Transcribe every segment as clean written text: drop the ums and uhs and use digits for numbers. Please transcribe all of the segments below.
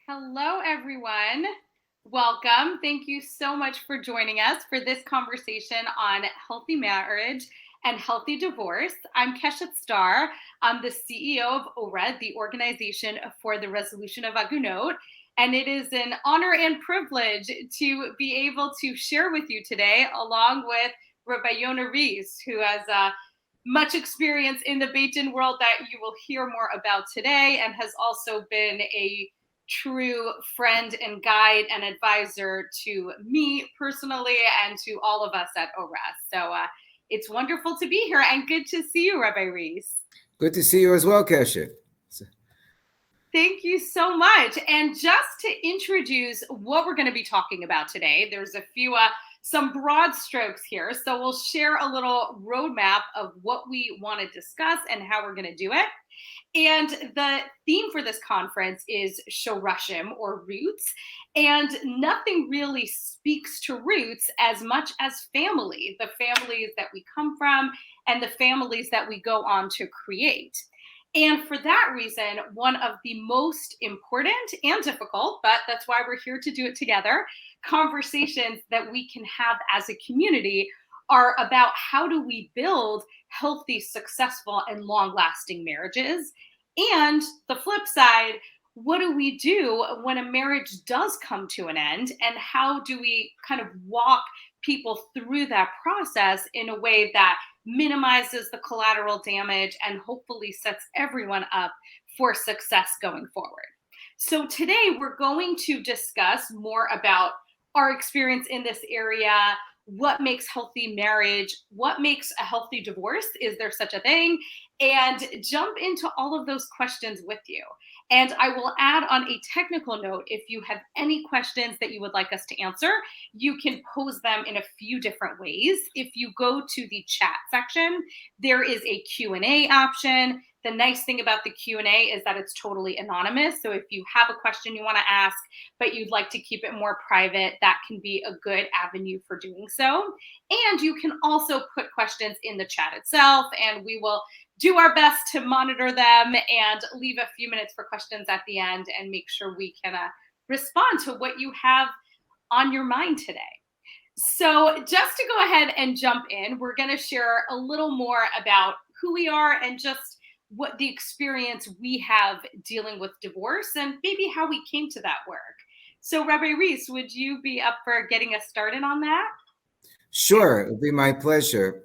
Hello, everyone. Welcome. Thank you so much for joining us for this conversation on healthy marriage and healthy divorce. I'm Keshet Star. I'm the CEO of ORED, the Organization for the Resolution of Agunot. And it is an honor and privilege to be able to share with you today, along with Rabbi Yona Rees, who has much experience in the Beit Din world that you will hear more about today, and has also been a true friend and guide and advisor to me personally and to all of us at ORAS. So it's wonderful to be here and good to see you, Rabbi Rees. Good to see you as well, Keshe. Thank you so much. And just to introduce what we're going to be talking about today, there's some broad strokes here. So we'll share a little roadmap of what we want to discuss and how we're going to do it. And the theme for this conference is Shorashim, or roots. And nothing really speaks to roots as much as family, the families that we come from and the families that we go on to create. And for that reason, one of the most important and difficult, but that's why we're here to do it together, conversations that we can have as a community are about how do we build healthy, successful, and long lasting marriages. And the flip side, what do we do when a marriage does come to an end? And how do we kind of walk people through that process in a way that minimizes the collateral damage and hopefully sets everyone up for success going forward? So today we're going to discuss more about our experience in this area, what makes healthy marriage, what makes a healthy divorce, is there such a thing, and jump into all of those questions with you. And I will add on a technical note, if you have any questions that you would like us to answer, you can pose them in a few different ways. If you go to the chat section, there is a Q&A option. The nice thing about the Q&A is that it's totally anonymous. So if you have a question you want to ask, but you'd like to keep it more private, that can be a good avenue for doing so. And you can also put questions in the chat itself, and we will do our best to monitor them and leave a few minutes for questions at the end and make sure we can respond to what you have on your mind today. So just to go ahead and jump in, we're going to share a little more about who we are and just what the experience we have dealing with divorce and maybe how we came to that work. So Rabbi Rees, would you be up for getting us started on that? Sure, it would be my pleasure.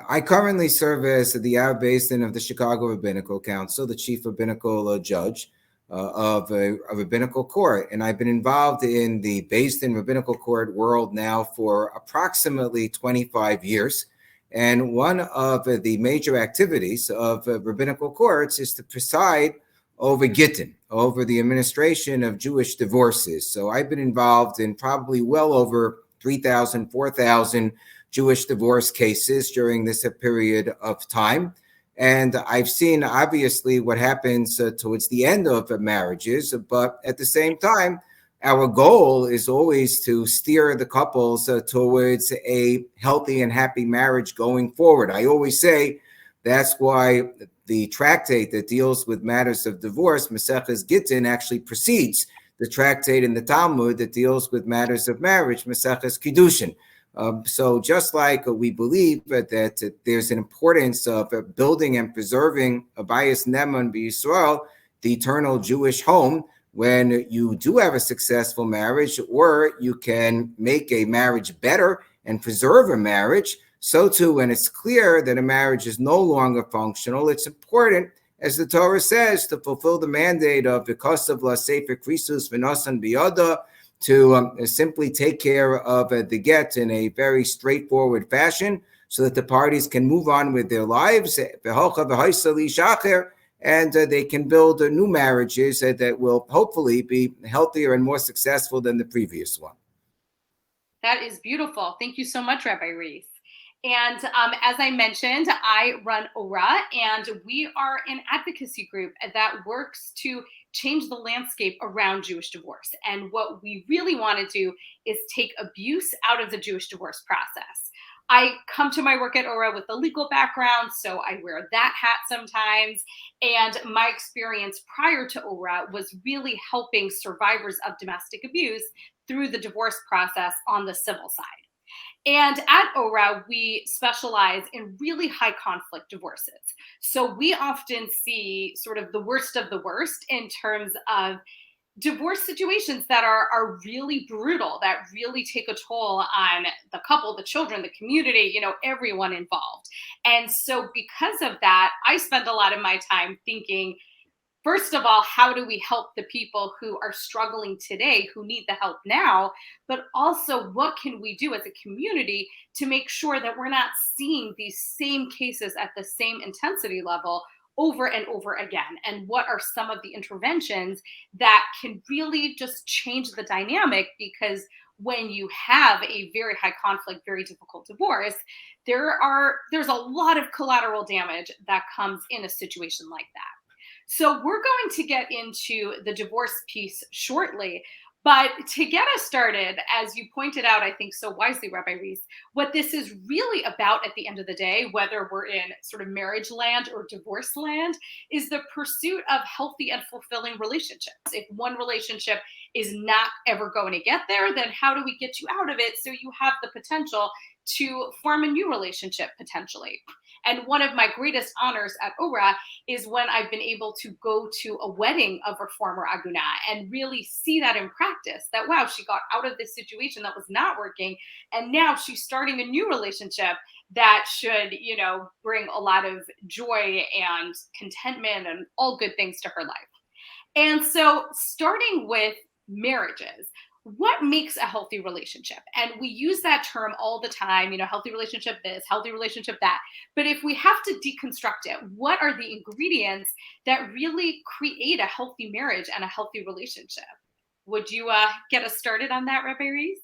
I currently serve as the Arab Basin of the Chicago Rabbinical Council, the chief rabbinical judge of a rabbinical court. And I've been involved in the Basin rabbinical court world now for approximately 25 years. And one of the major activities of rabbinical courts is to preside over Gittin, over the administration of Jewish divorces. So I've been involved in probably well over 3,000, 4,000 Jewish divorce cases during this period of time. And I've seen, obviously, what happens towards the end of marriages. But at the same time, our goal is always to steer the couples towards a healthy and happy marriage going forward. I always say that's why the tractate that deals with matters of divorce, Maseches Gittin, actually precedes the tractate in the Talmud that deals with matters of marriage, Maseches Kiddushin. So just like we believe that there's an importance of building and preserving Abayis Neman B'Yisrael, the eternal Jewish home, when you do have a successful marriage, or you can make a marriage better and preserve a marriage, so too when it's clear that a marriage is no longer functional, it's important, as the Torah says, to fulfill the mandate of V'kosav la Sefer Krisus V'nasan B'yada, to simply take care of the get in a very straightforward fashion so that the parties can move on with their lives, and they can build new marriages that will hopefully be healthier and more successful than the previous one. That is beautiful. Thank you so much, Rabbi Rees. And as I mentioned, I run ORA, and we are an advocacy group that works to change the landscape around Jewish divorce. And what we really want to do is take abuse out of the Jewish divorce process. I come to my work at Ora with a legal background, so I wear that hat sometimes. And my experience prior to Ora was really helping survivors of domestic abuse through the divorce process on the civil side. And at ORA, we specialize in really high conflict divorces. So we often see sort of the worst of the worst in terms of divorce situations that are really brutal, that really take a toll on the couple, the children, the community, everyone involved. And so because of that, I spend a lot of my time thinking, first of all, how do we help the people who are struggling today, who need the help now? But also, what can we do as a community to make sure that we're not seeing these same cases at the same intensity level over and over again? And what are some of the interventions that can really just change the dynamic? Because when you have a very high conflict, very difficult divorce, there's a lot of collateral damage that comes in a situation like that. So we're going to get into the divorce piece shortly. But to get us started, as you pointed out, I think so wisely, Rabbi Reese, what this is really about at the end of the day, whether we're in sort of marriage land or divorce land, is the pursuit of healthy and fulfilling relationships. If one relationship is not ever going to get there, then how do we get you out of it so you have the potential to form a new relationship potentially? And one of my greatest honors at ORA is when I've been able to go to a wedding of a former Aguna and really see that in practice, that wow, she got out of this situation that was not working. And now she's starting a new relationship that should, bring a lot of joy and contentment and all good things to her life. And so starting with marriages, what makes a healthy relationship? And we use that term all the time, healthy relationship this, healthy relationship that. But if we have to deconstruct it, what are the ingredients that really create a healthy marriage and a healthy relationship? Would you get us started on that, Rabbi Reese?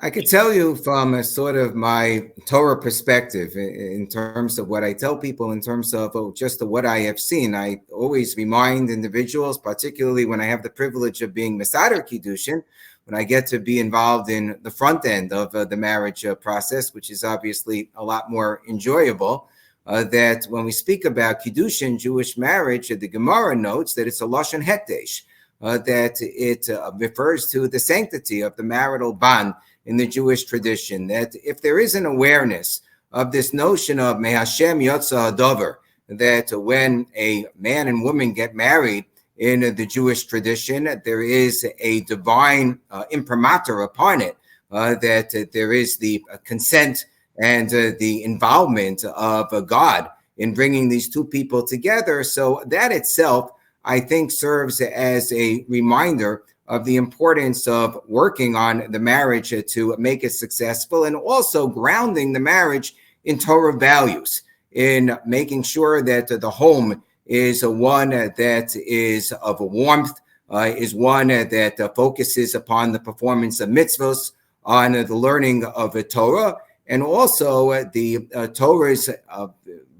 I could tell you from a sort of my Torah perspective in terms of what I tell people, in terms of just what I have seen. I always remind individuals, particularly when I have the privilege of being Mesader Kiddushin, when I get to be involved in the front end of the marriage process, which is obviously a lot more enjoyable, that when we speak about Kiddushin, Jewish marriage, the Gemara notes that it's a Lashon Hekdesh, that it refers to the sanctity of the marital bond in the Jewish tradition, that if there is an awareness of this notion of Mehashem Yotza Hadover, that when a man and woman get married in the Jewish tradition, there is a divine imprimatur upon it, that there is the consent and the involvement of God in bringing these two people together. So that itself, I think, serves as a reminder of the importance of working on the marriage to make it successful, and also grounding the marriage in Torah values, in making sure that the home is one that is of warmth, is one that focuses upon the performance of mitzvos, on the learning of the Torah, and also the Torah's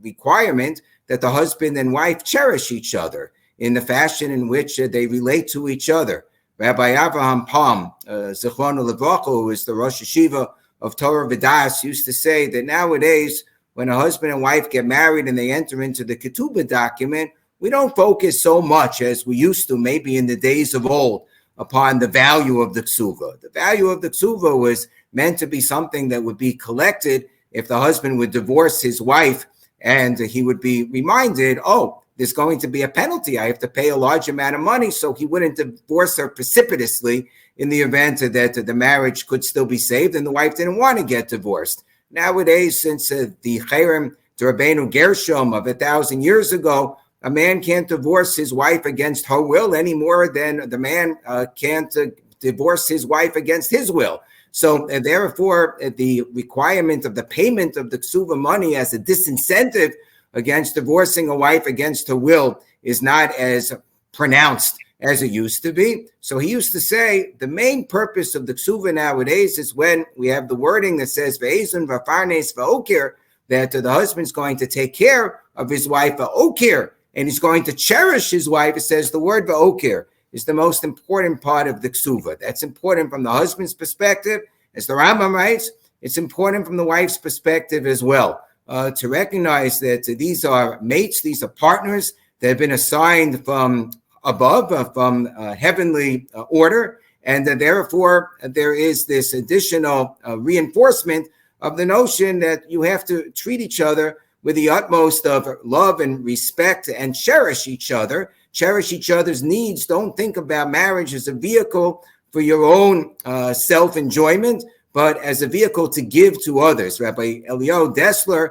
requirement that the husband and wife cherish each other in the fashion in which they relate to each other. Rabbi Avraham Palm, Zichrono Livracha, who is the Rosh Yeshiva of Torah V'das, used to say that nowadays, when a husband and wife get married and they enter into the Ketubah document, we don't focus so much as we used to, maybe in the days of old, upon the value of the Ksuvah. The value of the Ksuvah was meant to be something that would be collected if the husband would divorce his wife, and he would be reminded, there's going to be a penalty. I have to pay a large amount of money, so he wouldn't divorce her precipitously in the event that the marriage could still be saved and the wife didn't want to get divorced. Nowadays, since the Cherem to Rabbeinu Gershom of 1,000 years ago, a man can't divorce his wife against her will any more than the man can't divorce his wife against his will. So therefore, the requirement of the payment of the Ksuva money as a disincentive against divorcing a wife against her will is not as pronounced as it used to be. So he used to say the main purpose of the Ksuva nowadays is when we have the wording that says Ve'ezun v'farnes v'okir, that the husband's going to take care of his wife v'okir, and he's going to cherish his wife. It says the word v'okir is the most important part of the Ksuva. That's important from the husband's perspective. As the Rambam writes, it's important from the wife's perspective as well to recognize that these are mates, these are partners that have been assigned from above, from heavenly order, and that therefore there is this additional reinforcement of the notion that you have to treat each other with the utmost of love and respect and cherish each other's needs. Don't think about marriage as a vehicle for your own self-enjoyment, but as a vehicle to give to others. Rabbi Elio Dessler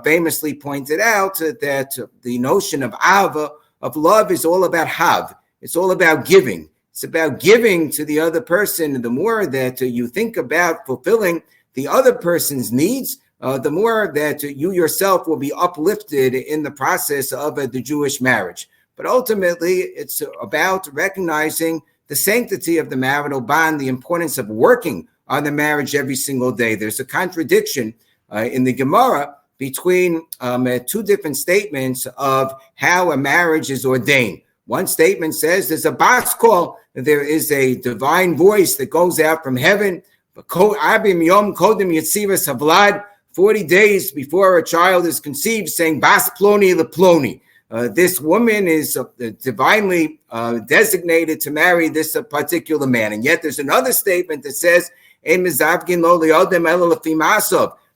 famously pointed out that the notion of ahava, of love, is all about hav. It's all about giving. It's about giving to the other person. And the more that you think about fulfilling the other person's needs, the more that you yourself will be uplifted in the process of the Jewish marriage. But ultimately, it's about recognizing the sanctity of the marital bond, the importance of working on the marriage every single day. There's a contradiction in the Gemara between two different statements of how a marriage is ordained. One statement says there's a bas kol, there is a divine voice that goes out from heaven, 40 days before a child is conceived, saying bas ploni leploni. This woman is divinely designated to marry this particular man. And yet there's another statement that says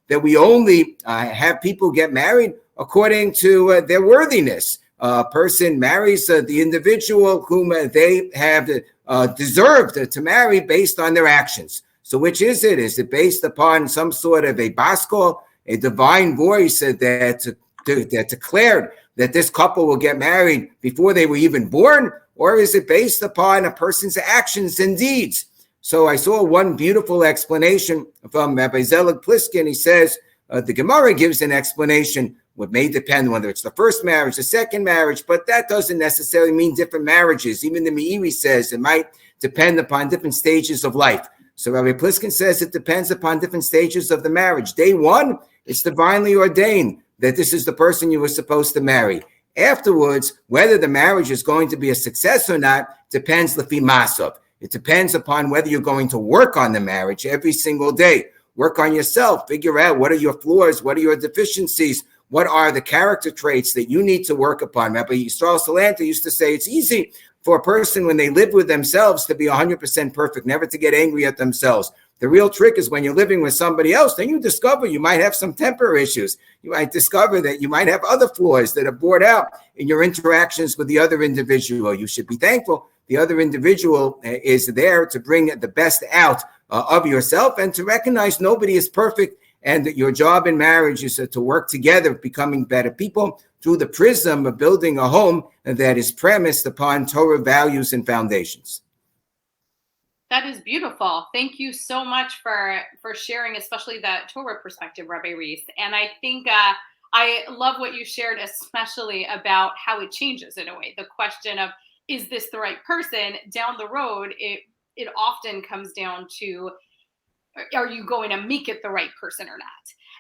that we only have people get married according to their worthiness. A person marries the individual whom they have deserved to marry based on their actions. So which is it? Is it based upon some sort of a bas kol, a divine voice that declared that this couple will get married before they were even born? Or is it based upon a person's actions and deeds? So I saw one beautiful explanation from Rabbi Zelig Pliskin. He says the Gemara gives an explanation. What may depend whether it's the first marriage, the second marriage, but that doesn't necessarily mean different marriages. Even the Meiri says it might depend upon different stages of life. So Rabbi Pliskin says it depends upon different stages of the marriage. Day one, it's divinely ordained that this is the person you were supposed to marry. Afterwards, whether the marriage is going to be a success or not depends lefi masav. It depends upon whether you're going to work on the marriage every single day. Work on yourself. Figure out what are your flaws, what are your deficiencies, what are the character traits that you need to work upon. Rabbi Yisrael Salanter used to say it's easy for a person when they live with themselves to be 100% perfect, never to get angry at themselves. The real trick is when you're living with somebody else, then you discover you might have some temper issues. You might discover that you might have other flaws that are brought out in your interactions with the other individual. You should be thankful the other individual is there to bring the best out of yourself and to recognize nobody is perfect, and that your job in marriage is to work together, becoming better people through the prism of building a home that is premised upon Torah values and foundations. That is beautiful. Thank you so much for sharing, especially that Torah perspective, Rabbi Reese. And I think I love what you shared, especially about how it changes in a way. The question of, is this the right person? Down the road, it often comes down to, are you going to make it the right person or not?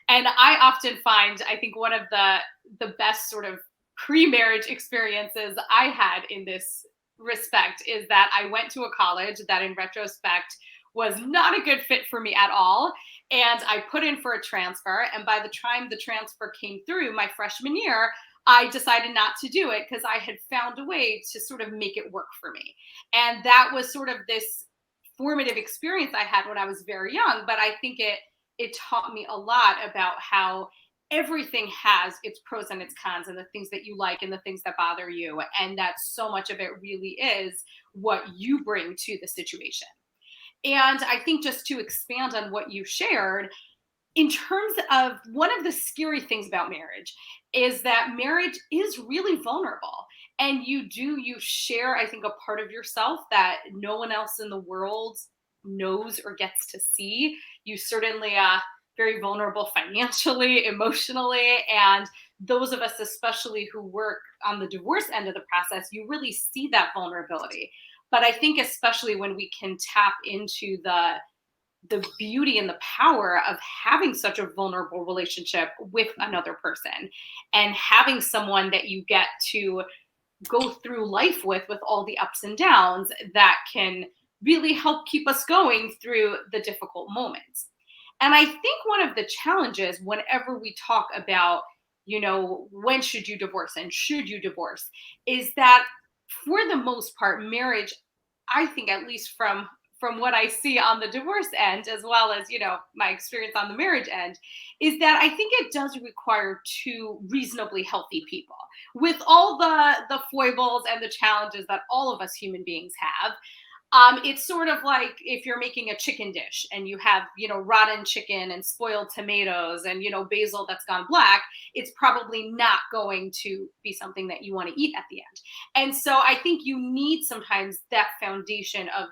And I often find, I think one of the best sort of pre-marriage experiences I had in this respect is that I went to a college that in retrospect was not a good fit for me at all. And I put in for a transfer. And by the time the transfer came through my freshman year, I decided not to do it because I had found a way to sort of make it work for me. And that was sort of this formative experience I had when I was very young. But I think it taught me a lot about how everything has its pros and its cons, and the things that you like and the things that bother you. And that so much of it really is what you bring to the situation. And I think just to expand on what you shared, in terms of one of the scary things about marriage is that marriage is really vulnerable. And you share, I think, a part of yourself that no one else in the world knows or gets to see. You certainly are very vulnerable financially, emotionally, and those of us, especially who work on the divorce end of the process, you really see that vulnerability. But I think especially when we can tap into the beauty and the power of having such a vulnerable relationship with another person and having someone that you get to go through life with all the ups and downs, that can really help keep us going through the difficult moments. And I think one of the challenges whenever we talk about, when should you divorce and should you divorce, is that for the most part, marriage, I think, at least from what I see on the divorce end, as well as, my experience on the marriage end, is that I think it does require two reasonably healthy people with all the foibles and the challenges that all of us human beings have. It's sort of like if you're making a chicken dish and you have, rotten chicken and spoiled tomatoes and, basil that's gone black, it's probably not going to be something that you want to eat at the end. And so I think you need sometimes that foundation of,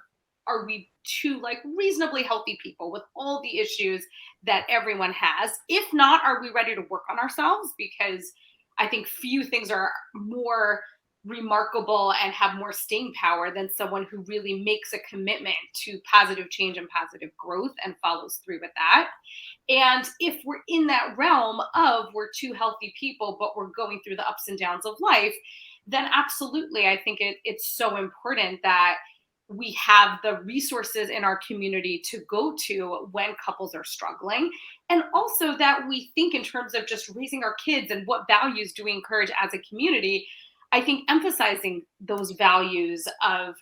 are we two like reasonably healthy people with all the issues that everyone has? If not, are we ready to work on ourselves? Because I think few things are more remarkable and have more staying power than someone who really makes a commitment to positive change and positive growth and follows through with that. And if we're in that realm of we're two healthy people, but we're going through the ups and downs of life, then absolutely, I think it's so important that we have the resources in our community to go to when couples are struggling. And also that we think in terms of just raising our kids and what values do we encourage as a community. I think emphasizing those values of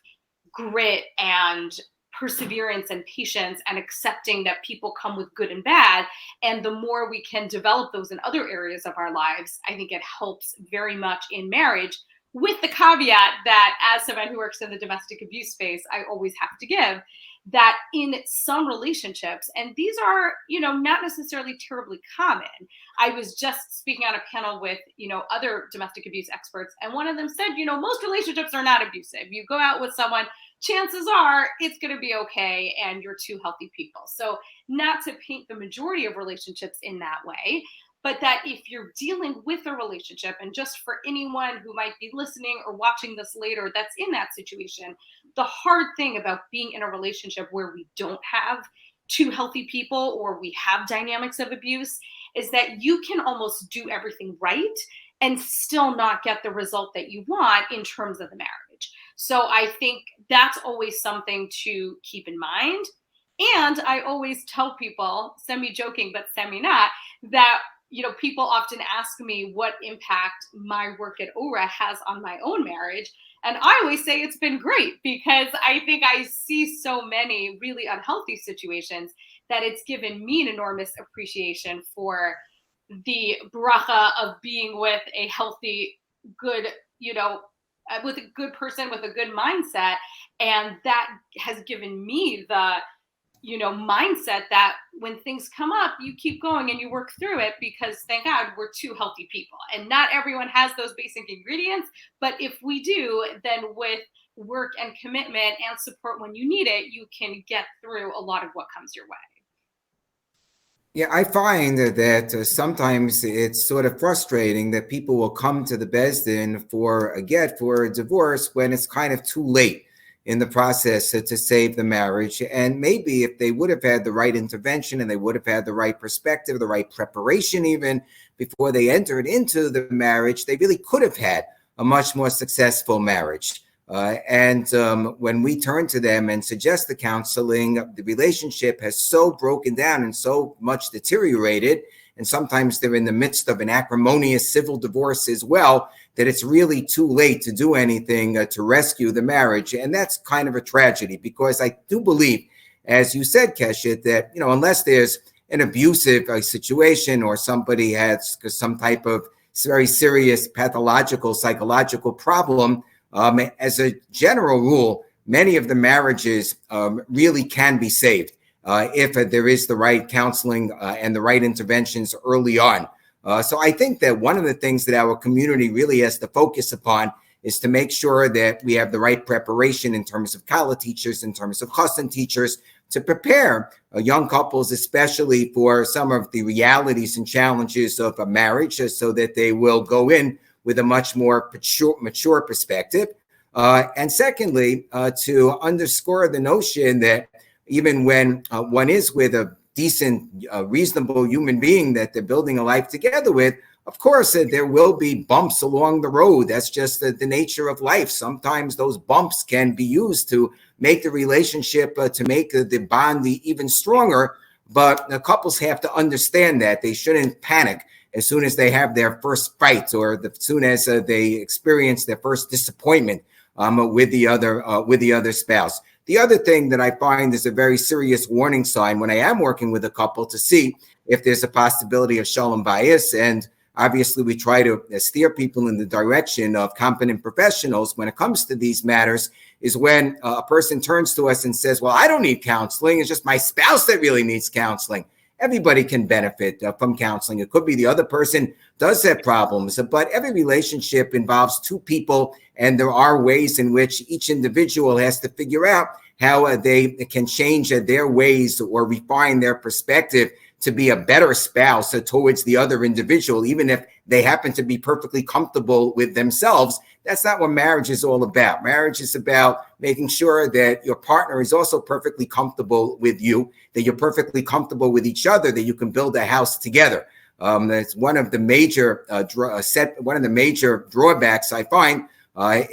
grit and perseverance and patience and accepting that people come with good and bad. And the more we can develop those in other areas of our lives, I think it helps very much in marriage, with the caveat that as someone who works in the domestic abuse space, I always have to give that in some relationships, and these are, not necessarily terribly common. I was just speaking on a panel with, other domestic abuse experts, and one of them said, most relationships are not abusive. You go out with someone, chances are it's going to be okay, and you're two healthy people. So not to paint the majority of relationships in that way, but that if you're dealing with a relationship, and just for anyone who might be listening or watching this later that's in that situation, the hard thing about being in a relationship where we don't have two healthy people or we have dynamics of abuse is that you can almost do everything right and still not get the result that you want in terms of the marriage. So I think that's always something to keep in mind. And I always tell people, semi-joking but semi-not, that people often ask me what impact my work at ORA has on my own marriage. And I always say it's been great, because I think I see so many really unhealthy situations that it's given me an enormous appreciation for the bracha of being with a healthy, good, with a good person with a good mindset. And that has given me the mindset that when things come up, you keep going and you work through it, because thank God we're two healthy people, and not everyone has those basic ingredients. But if we do, then with work and commitment and support when you need it, you can get through a lot of what comes your way. Yeah, I find that sometimes it's sort of frustrating that people will come to the Beis Din for a divorce when it's kind of too late in the process to save the marriage. And maybe if they would have had the right intervention and they would have had the right perspective, the right preparation, even before they entered into the marriage, they really could have had a much more successful marriage. And when we turn to them and suggest the counseling, the relationship has so broken down and so much deteriorated, and sometimes they're in the midst of an acrimonious civil divorce as well, that it's really too late to do anything to rescue the marriage. And that's kind of a tragedy, because I do believe, as you said, Keshet, that, unless there's an abusive situation or somebody has some type of very serious pathological, psychological problem, as a general rule, many of the marriages really can be saved if there is the right counseling and the right interventions early on. So I think that one of the things that our community really has to focus upon is to make sure that we have the right preparation in terms of Kala teachers, in terms of Chassan teachers, to prepare young couples, especially for some of the realities and challenges of a marriage, so that they will go in with a much more mature perspective. And secondly, to underscore the notion that even when one is with a decent, reasonable human being that they're building a life together with, of course, there will be bumps along the road. That's just the nature of life. Sometimes those bumps can be used to make the relationship, to make the bond even stronger, But the couples have to understand that they shouldn't panic as soon as they have their first fight, or as soon as they experience their first disappointment with the other spouse. The other thing that I find is a very serious warning sign when I am working with a couple to see if there's a possibility of shalom bayis. And obviously, we try to steer people in the direction of competent professionals when it comes to these matters, is when a person turns to us and says, well, I don't need counseling. It's just my spouse that really needs counseling. Everybody can benefit from counseling. It could be the other person does have problems, but every relationship involves two people, and there are ways in which each individual has to figure out how they can change their ways or refine their perspective to be a better spouse towards the other individual, even if they happen to be perfectly comfortable with themselves. That's not what marriage is all about. Marriage is about making sure that your partner is also perfectly comfortable with you, that you're perfectly comfortable with each other, that you can build a house together. That's one of the major drawbacks I find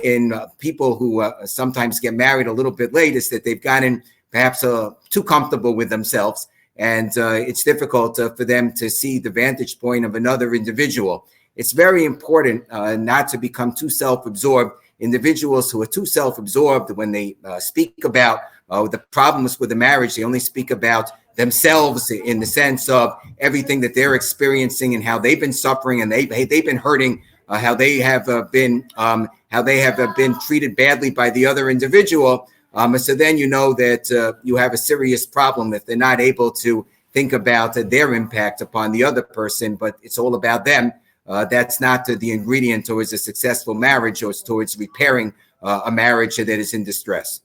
in people who sometimes get married a little bit late, is that they've gotten perhaps too comfortable with themselves. And it's difficult for them to see the vantage point of another individual. It's very important not to become too self-absorbed. Individuals who are too self-absorbed, when they speak about the problems with the marriage, they only speak about themselves in the sense of everything that they're experiencing and how they've been suffering and they've been hurting, how they have been treated badly by the other individual. So then you know that you have a serious problem if they're not able to think about their impact upon the other person, but it's all about them. That's not the ingredient towards a successful marriage or towards repairing a marriage that is in distress.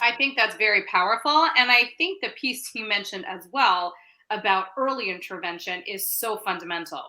I think that's very powerful. And I think the piece you mentioned as well about early intervention is so fundamental.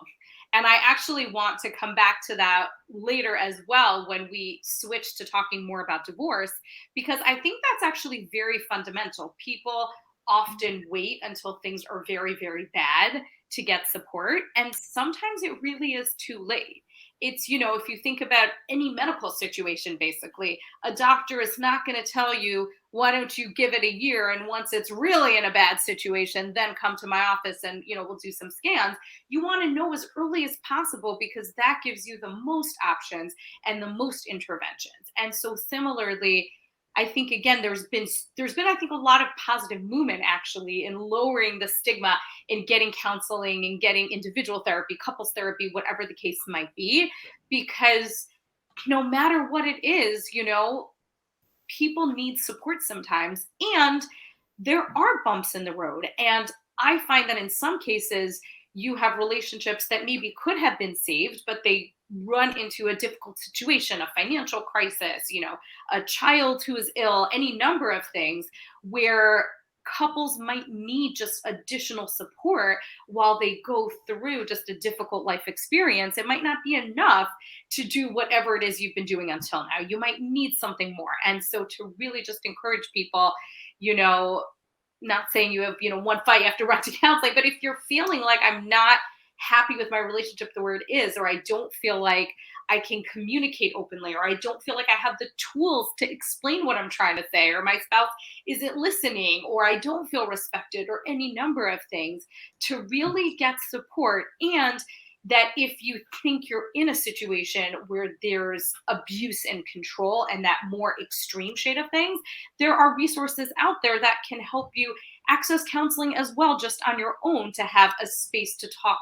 And I actually want to come back to that later as well when we switch to talking more about divorce, because I think that's actually very fundamental. People often wait until things are very, very bad to get support. And sometimes it really is too late. It's, if you think about any medical situation, basically, a doctor is not going to tell you, why don't you give it a year? And once it's really in a bad situation, then come to my office and, we'll do some scans. You want to know as early as possible, because that gives you the most options and the most interventions. And so similarly, I think, again, there's been I think a lot of positive movement actually in lowering the stigma in getting counseling and getting individual therapy, couples therapy, whatever the case might be, because no matter what it is, people need support sometimes, and there are bumps in the road. And I find that in some cases you have relationships that maybe could have been saved, but they run into a difficult situation, a financial crisis, a child who is ill, any number of things where couples might need just additional support while they go through just a difficult life experience. It might not be enough to do whatever it is you've been doing until now. You might need something more. And so to really just encourage people, not saying you have, one fight you have to run to counseling, but if you're feeling like I'm not happy with my relationship the way it is, or I don't feel like I can communicate openly, or I don't feel like I have the tools to explain what I'm trying to say, or my spouse isn't listening, or I don't feel respected, or any number of things, to really get support. And that if you think you're in a situation where there's abuse and control and that more extreme shade of things, there are resources out there that can help you access counseling as well, just on your own, to have a space to talk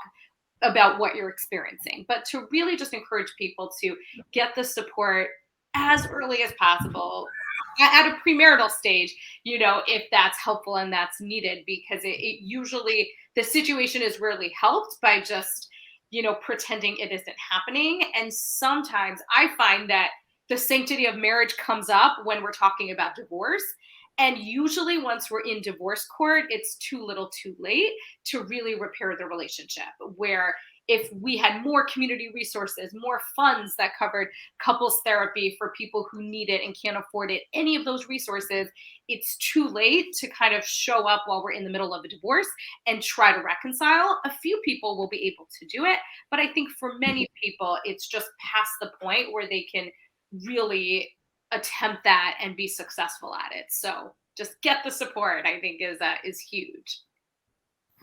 about what you're experiencing. But to really just encourage people to get the support as early as possible at a premarital stage, if that's helpful and that's needed, because it usually, the situation is rarely helped by just pretending it isn't happening. And sometimes I find that the sanctity of marriage comes up when we're talking about divorce. And usually once we're in divorce court, it's too little too late to really repair the relationship. Where if we had more community resources, more funds that covered couples therapy for people who need it and can't afford it, any of those resources, it's too late to kind of show up while we're in the middle of a divorce and try to reconcile. A few people will be able to do it, but I think for many people, it's just past the point where they can really attempt that and be successful at it. So just get the support, I think, is huge.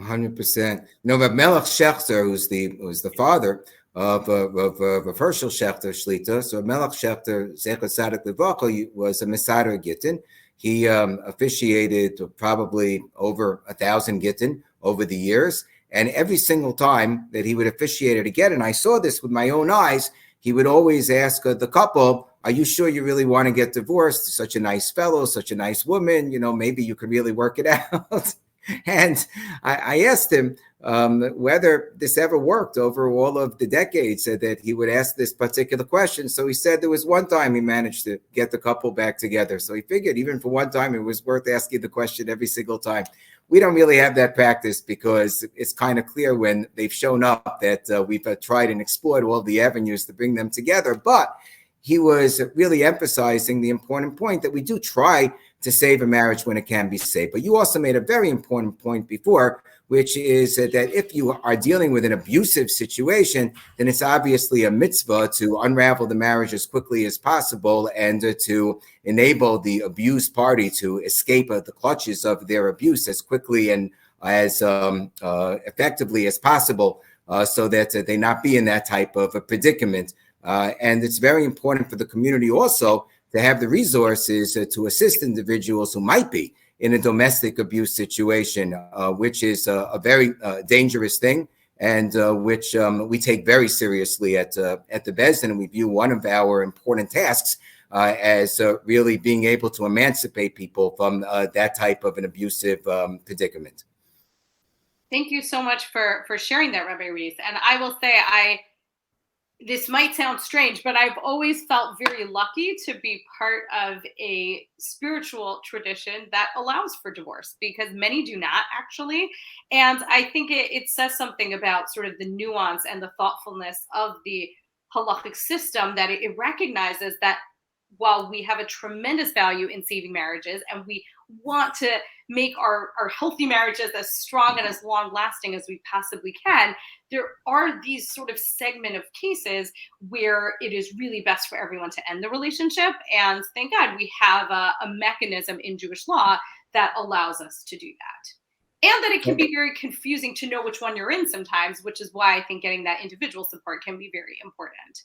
100%. No, but Melech Shechter, who's the father of Herschel Shechter Shlita. So Melech Shechter, Zecher Tzadik Levacha, was a Mesader Gittin. He officiated probably over 1,000 Gittin over the years. And every single time that he would officiate it again, and I saw this with my own eyes, he would always ask the couple, are you sure you really want to get divorced? Such a nice fellow, such a nice woman, maybe you could really work it out. And I asked him whether this ever worked over all of the decades that he would ask this particular question. So he said there was one time he managed to get the couple back together. So he figured even for one time, it was worth asking the question every single time. We don't really have that practice because it's kind of clear when they've shown up that we've tried and explored all the avenues to bring them together. But he was really emphasizing the important point that we do try to save a marriage when it can be saved. But you also made a very important point before, which is that if you are dealing with an abusive situation, then it's obviously a mitzvah to unravel the marriage as quickly as possible and to enable the abused party to escape the clutches of their abuse as quickly and as effectively as possible so that they not be in that type of a predicament. And it's very important for the community also to have the resources to assist individuals who might be in a domestic abuse situation, which is a very dangerous thing, and which we take very seriously at the Beis Din, and we view one of our important tasks as really being able to emancipate people from that type of an abusive predicament. Thank you so much for sharing that, Rabbi Reese. And I will say, this might sound strange, but I've always felt very lucky to be part of a spiritual tradition that allows for divorce, because many do not actually. And I think it says something about sort of the nuance and the thoughtfulness of the halachic system, that it recognizes that while we have a tremendous value in saving marriages and we want to make our healthy marriages as strong and as long lasting as we possibly can, there are these sort of segment of cases where it is really best for everyone to end the relationship. And thank God we have a mechanism in Jewish law that allows us to do that. And that it can be very confusing to know which one you're in sometimes, which is why I think getting that individual support can be very important.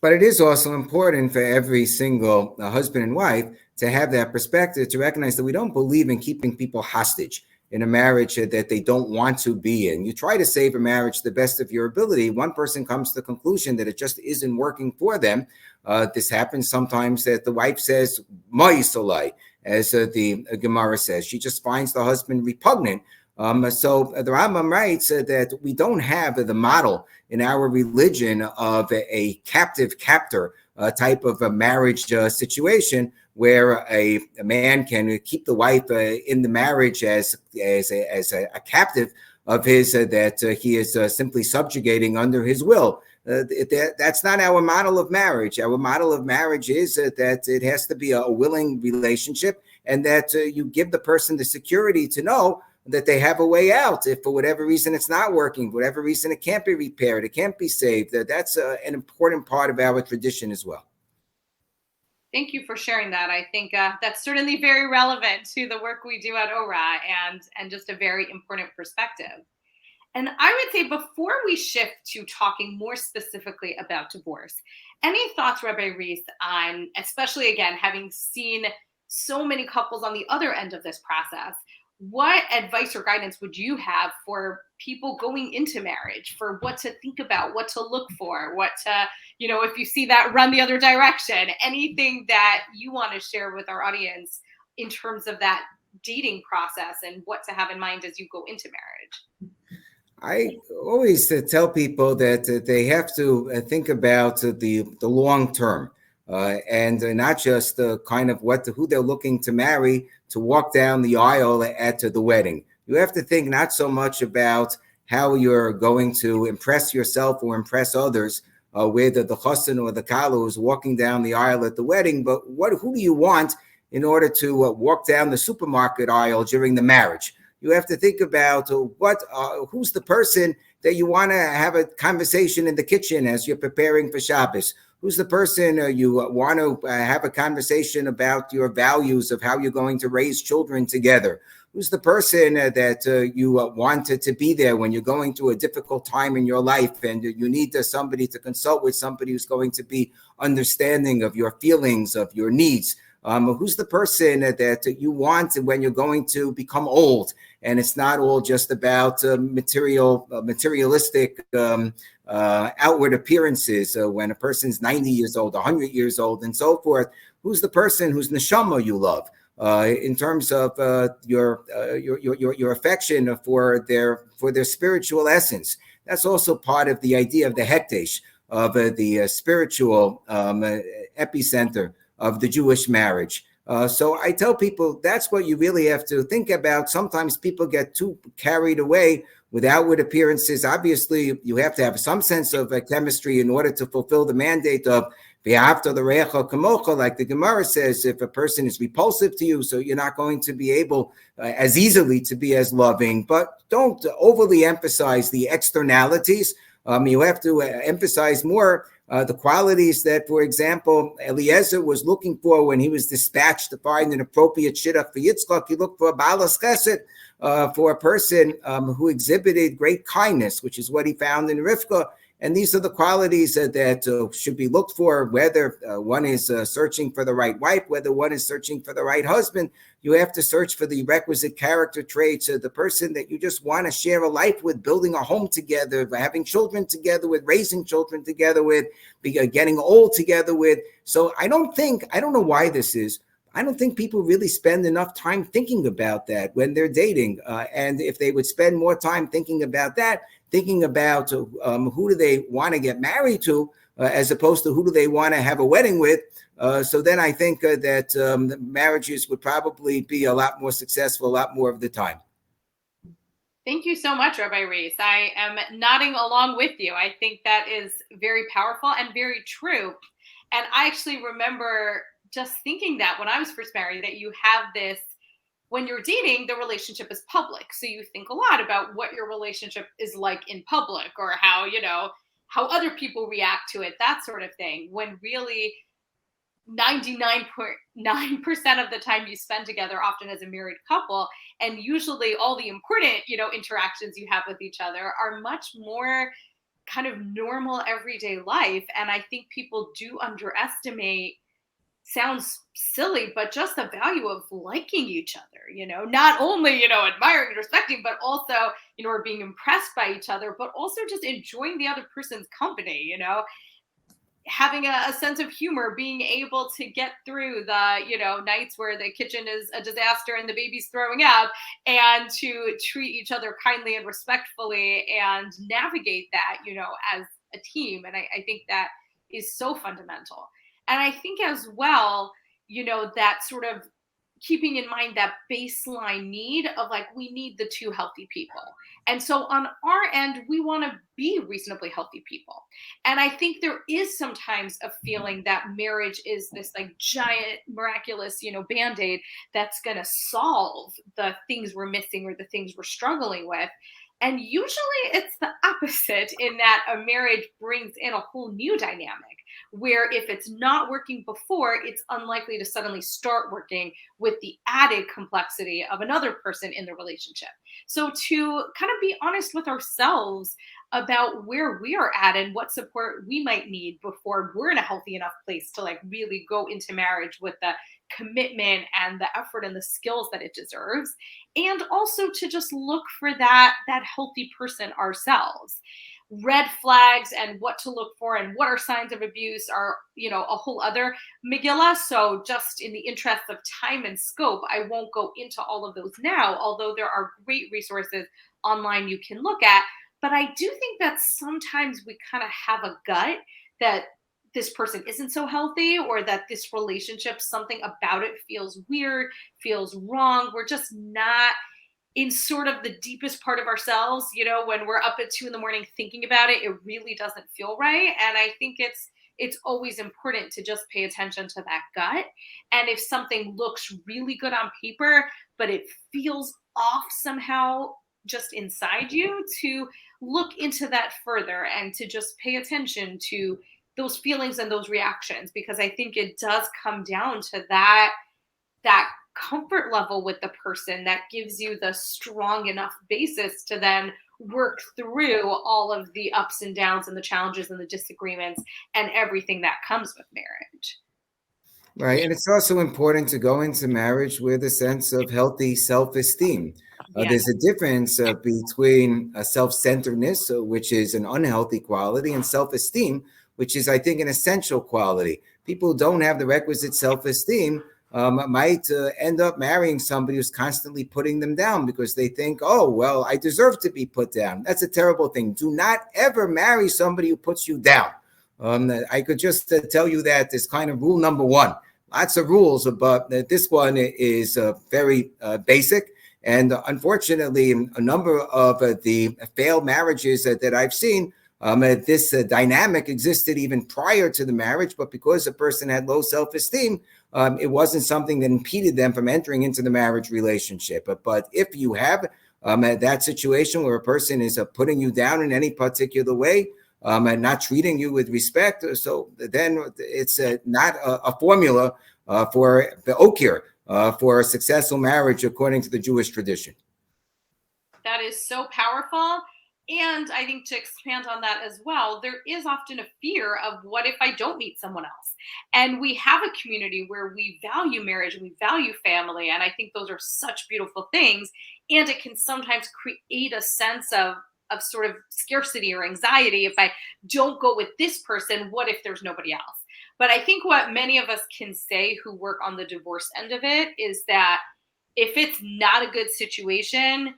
But it is also important for every single husband and wife to have that perspective, to recognize that we don't believe in keeping people hostage in a marriage that they don't want to be in. You try to save a marriage to the best of your ability. One person comes to the conclusion that it just isn't working for them. This happens sometimes that the wife says, Ma'isolai, as the Gemara says. She just finds the husband repugnant. So the Rambam writes that we don't have the model in our religion of a captive-captor type of a marriage situation where a man can keep the wife in the marriage as a captive of his that he is simply subjugating under his will. That's not our model of marriage. Our model of marriage is that it has to be a willing relationship, and that you give the person the security to know that they have a way out. If for whatever reason it's not working, for whatever reason it can't be repaired, it can't be saved, that's an important part of our tradition as well. Thank you for sharing that. I think that's certainly very relevant to the work we do at ORA, and just a very important perspective. And I would say, before we shift to talking more specifically about divorce, any thoughts, Rabbi Reese, on, especially again, having seen so many couples on the other end of this process, what advice or guidance would you have for people going into marriage, for what to think about, what to look for, what to, if you see that, run the other direction, anything that you want to share with our audience in terms of that dating process and what to have in mind as you go into marriage? I always tell people that they have to think about the long term. And not just kind of who they're looking to marry to walk down the aisle at the wedding. You have to think not so much about how you're going to impress yourself or impress others with the chassan or the kala who's walking down the aisle at the wedding, but who do you want in order to walk down the supermarket aisle during the marriage? You have to think about who's the person that you want to have a conversation in the kitchen as you're preparing for Shabbos. Who's the person you want to have a conversation about your values of how you're going to raise children together? Who's the person that you wanted to be there when you're going through a difficult time in your life and you need somebody to consult with, somebody who's going to be understanding of your feelings, of your needs. Who's the person that you want when you're going to become old, and it's not all just about materialistic outward appearances. When a person's 90 years old, 100 years old, and so forth, who's the person whose neshama you love? In terms of your affection for their spiritual essence. That's also part of the idea of the hekdesh, of the spiritual epicenter of the Jewish marriage. So I tell people that's what you really have to think about. Sometimes people get too carried away with outward appearances. Obviously, you have to have some sense of chemistry in order to fulfill the mandate of V'ahavta l'reacha kamocha, like the Gemara says. If a person is repulsive to you, so you're not going to be able as easily to be as loving. But don't overly emphasize the externalities. You have to emphasize more the qualities that, for example, Eliezer was looking for when he was dispatched to find an appropriate shidduch for Yitzchak. He looked for a balas chesed, for a person who exhibited great kindness, which is what he found in Rivka. And these are the qualities that should be looked for, whether one is searching for the right wife, whether one is searching for the right husband. You have to search for the requisite character traits of the person that you just want to share a life with, building a home together, having children together with, raising children together with, getting old together with. So I don't know why this is. I don't think people really spend enough time thinking about that when they're dating. And if they would spend more time thinking about that, thinking about who do they want to get married to, as opposed to who do they want to have a wedding with. So then I think that marriages would probably be a lot more successful, a lot more of the time. Thank you so much, Rabbi Reese. I am nodding along with you. I think that is very powerful and very true. And I actually remember just thinking that when I was first married, that you have this, when you're dating, the relationship is public. So you think a lot about what your relationship is like in public, or how other people react to it, that sort of thing. When really 99.9% of the time you spend together, often as a married couple, and usually all the important, interactions you have with each other are much more kind of normal everyday life. And I think people do underestimate, sounds silly, but just the value of liking each other, not only, admiring and respecting, but also, or being impressed by each other, but also just enjoying the other person's company, having a sense of humor, being able to get through the, nights where the kitchen is a disaster and the baby's throwing up, and to treat each other kindly and respectfully and navigate that, as a team. And I think that is so fundamental. And I think as well, that sort of keeping in mind that baseline need of we need the two healthy people. And so on our end, we want to be reasonably healthy people. And I think there is sometimes a feeling that marriage is this giant, miraculous, Band-Aid that's going to solve the things we're missing or the things we're struggling with. And usually it's the opposite, in that a marriage brings in a whole new dynamic, where if it's not working before, it's unlikely to suddenly start working with the added complexity of another person in the relationship. So to kind of be honest with ourselves about where we are at and what support we might need before we're in a healthy enough place to really go into marriage with the commitment and the effort and the skills that it deserves. And also to just look for that healthy person ourselves. Red flags and what to look for and what are signs of abuse are, a whole other Megillah. So just in the interest of time and scope, I won't go into all of those now, although there are great resources online you can look at. But I do think that sometimes we kind of have a gut that this person isn't so healthy, or that this relationship, something about it feels weird, feels wrong. We're just not in sort of the deepest part of ourselves, when we're up at 2 a.m. thinking about it, it really doesn't feel right. And I think it's always important to just pay attention to that gut. And if something looks really good on paper, but it feels off somehow just inside you, to look into that further and to just pay attention to those feelings and those reactions, because I think it does come down to that that comfort level with the person that gives you the strong enough basis to then work through all of the ups and downs and the challenges and the disagreements and everything that comes with marriage. Right. And it's also important to go into marriage with a sense of healthy self-esteem. Yeah. There's a difference between self-centeredness, which is an unhealthy quality, and self-esteem, which is, I think, an essential quality. People who don't have the requisite self-esteem might end up marrying somebody who's constantly putting them down because they think, oh, well, I deserve to be put down. That's a terrible thing. Do not ever marry somebody who puts you down. I could just tell you that is kind of rule number one. Lots of rules, but this one is very basic. And unfortunately, a number of the failed marriages that I've seen, this dynamic existed even prior to the marriage, but because a person had low self-esteem, it wasn't something that impeded them from entering into the marriage relationship. But if you have that situation where a person is putting you down in any particular way, and not treating you with respect, so then it's not a formula for the okir, for a successful marriage according to the Jewish tradition. That is so powerful. And I think to expand on that as well, there is often a fear of what if I don't meet someone else? And we have a community where we value marriage and we value family. And I think those are such beautiful things. And it can sometimes create a sense of sort of scarcity or anxiety. If I don't go with this person, what if there's nobody else? But I think what many of us can say who work on the divorce end of it is that if it's not a good situation,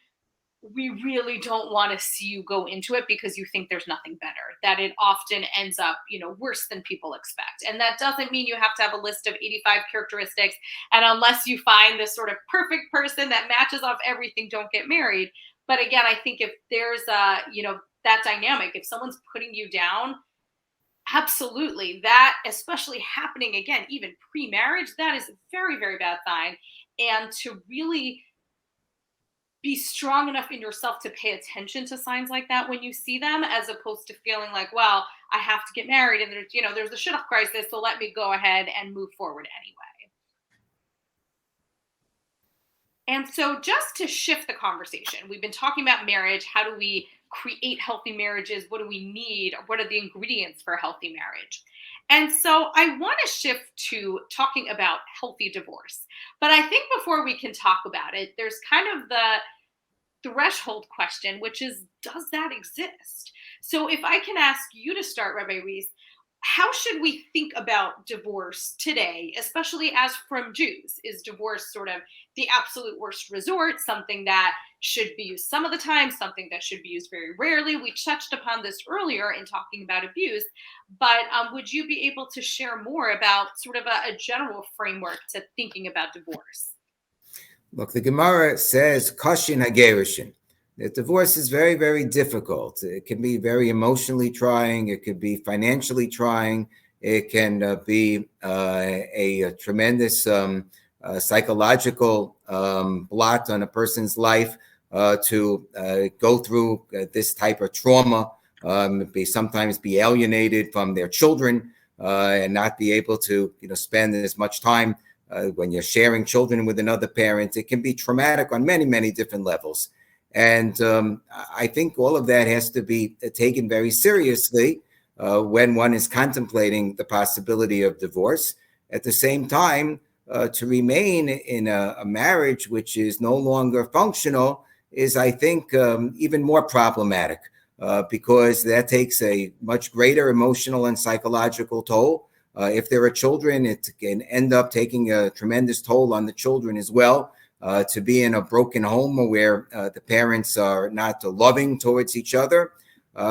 we really don't want to see you go into it because you think there's nothing better, that it often ends up, worse than people expect. And that doesn't mean you have to have a list of 85 characteristics. And unless you find this sort of perfect person that matches off everything, don't get married. But again, I think if there's that dynamic, if someone's putting you down, absolutely, that, especially happening again, even pre-marriage, that is a very, very bad sign. And to really be strong enough in yourself to pay attention to signs like that when you see them, as opposed to feeling like, well, I have to get married and there's the shidduch crisis, so let me go ahead and move forward anyway. And so just to shift the conversation, we've been talking about marriage. How do we create healthy marriages? What do we need? What are the ingredients for a healthy marriage? And so I want to shift to talking about healthy divorce. But I think before we can talk about it, there's kind of the threshold question, which is, does that exist? So if I can ask you to start, Rabbi Reese, how should we think about divorce today, especially as from Jews? Is divorce sort of the absolute worst resort, something that should be used some of the time, something that should be used very rarely? We touched upon this earlier in talking about abuse, but would you be able to share more about sort of a general framework to thinking about divorce? Look, the Gemara says, Kashin Hagerushin. The divorce is very, very difficult. It can be very emotionally trying. It could be financially trying. It can be a tremendous psychological blot on a person's life to go through this type of trauma, sometimes be alienated from their children and not be able to spend as much time when you're sharing children with another parent. It can be traumatic on many, many different levels. And I think all of that has to be taken very seriously when one is contemplating the possibility of divorce. At the same time, to remain in a marriage which is no longer functional is, I think, even more problematic because that takes a much greater emotional and psychological toll. If there are children, it can end up taking a tremendous toll on the children as well. To be in a broken home where the parents are not loving towards each other.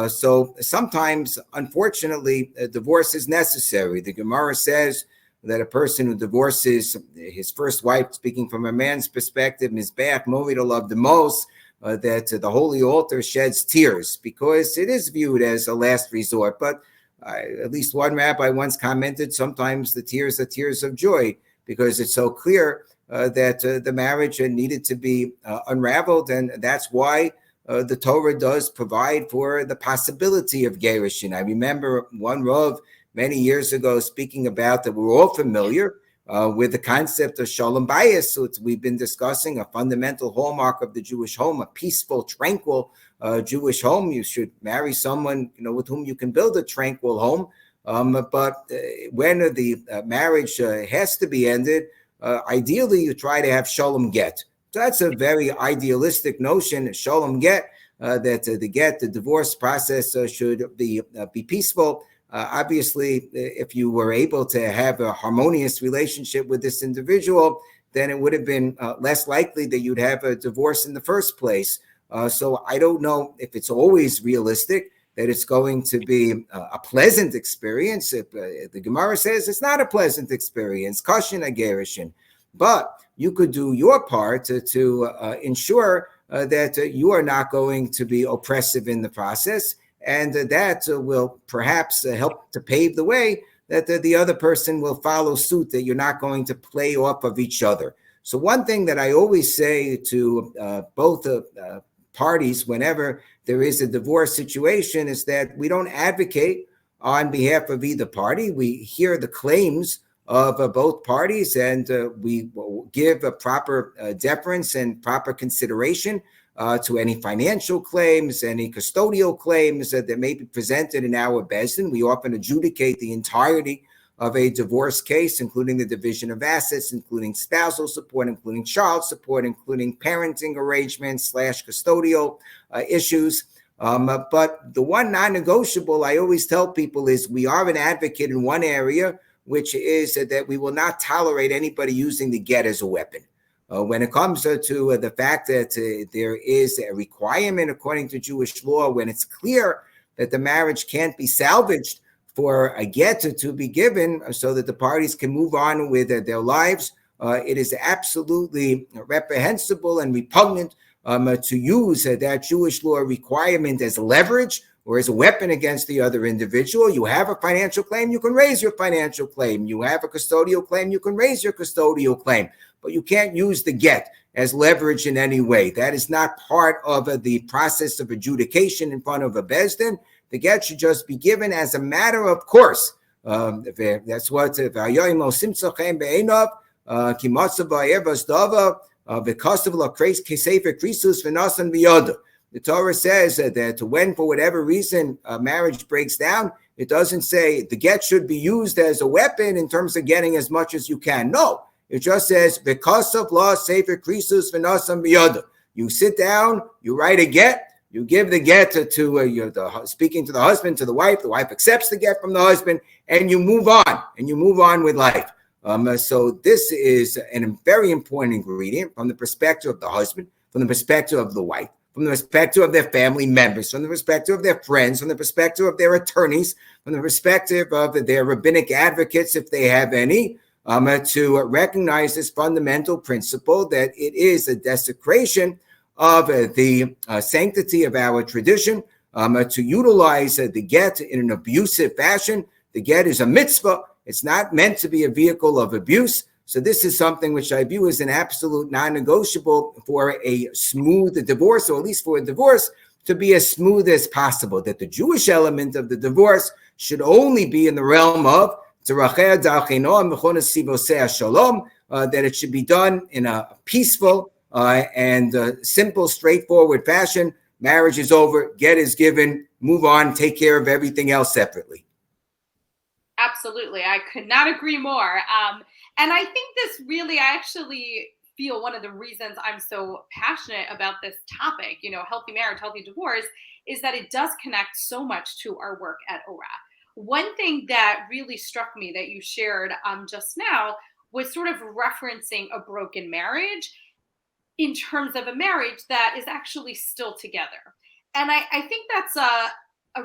So sometimes, unfortunately, a divorce is necessary. The Gemara says that a person who divorces his first wife, speaking from a man's perspective, Mizbeach Movid love the most, that the holy altar sheds tears because it is viewed as a last resort. But at least one rabbi once commented, sometimes the tears are tears of joy because it's so clear that the marriage needed to be unraveled. And that's why the Torah does provide for the possibility of gerushin. I remember one Rav many years ago speaking about that we're all familiar with the concept of shalom bayis. So we've been discussing a fundamental hallmark of the Jewish home, a peaceful, tranquil Jewish home. You should marry someone, with whom you can build a tranquil home. But when the marriage has to be ended, ideally you try to have shalom get. So that's a very idealistic notion, shalom get, that the divorce process should be peaceful. Obviously, if you were able to have a harmonious relationship with this individual, then it would have been less likely that you'd have a divorce in the first place. So I don't know if it's always realistic that it's going to be a pleasant experience. If, the Gemara says it's not a pleasant experience, kashin agerishin, but you could do your part to ensure that you are not going to be oppressive in the process, and that will perhaps help to pave the way that the other person will follow suit, that you're not going to play off of each other. So one thing that I always say to both parties whenever there is a divorce situation is that we don't advocate on behalf of either party. We hear the claims of both parties, and we give a proper deference and proper consideration to any financial claims, any custodial claims that may be presented in our bezdin. We often adjudicate the entirety of a divorce case, including the division of assets, including spousal support, including child support, including parenting arrangements / custodial issues. But the one non-negotiable I always tell people is we are an advocate in one area, which is that we will not tolerate anybody using the get as a weapon. When it comes to the fact that there is a requirement according to Jewish law, when it's clear that the marriage can't be salvaged, for a get to be given so that the parties can move on with their lives, it is absolutely reprehensible and repugnant to use that Jewish law requirement as leverage or as a weapon against the other individual. You have a financial claim, you can raise your financial claim. You have a custodial claim, you can raise your custodial claim. But you can't use the get as leverage in any way. That is not part of the process of adjudication in front of a bezdin. The get should just be given as a matter of course. That's what the Torah says that when, for whatever reason, a marriage breaks down, it doesn't say the get should be used as a weapon in terms of getting as much as you can. No, it just says because of law, sefer krisus v'nasam biyada. You sit down, you write a get. You give the get to speaking to the husband, to the wife accepts the get from the husband, and you move on with life. So this is a very important ingredient from the perspective of the husband, from the perspective of the wife, from the perspective of their family members, from the perspective of their friends, from the perspective of their attorneys, from the perspective of their rabbinic advocates, if they have any, to recognize this fundamental principle that it is a desecration of the sanctity of our tradition, to utilize the get in an abusive fashion. The get is a mitzvah. It's not meant to be a vehicle of abuse. So this is something which I view as an absolute non-negotiable for a smooth divorce, or at least for a divorce to be as smooth as possible, that the Jewish element of the divorce should only be in the realm of that it should be done in a peaceful and simple, straightforward fashion. Marriage is over, get is given, move on, take care of everything else separately. Absolutely. I could not agree more. And I think this really, I actually feel one of the reasons I'm so passionate about this topic, healthy marriage, healthy divorce, is that it does connect so much to our work at ORA. One thing that really struck me that you shared just now was sort of referencing a broken marriage in terms of a marriage that is actually still together. And I think that's a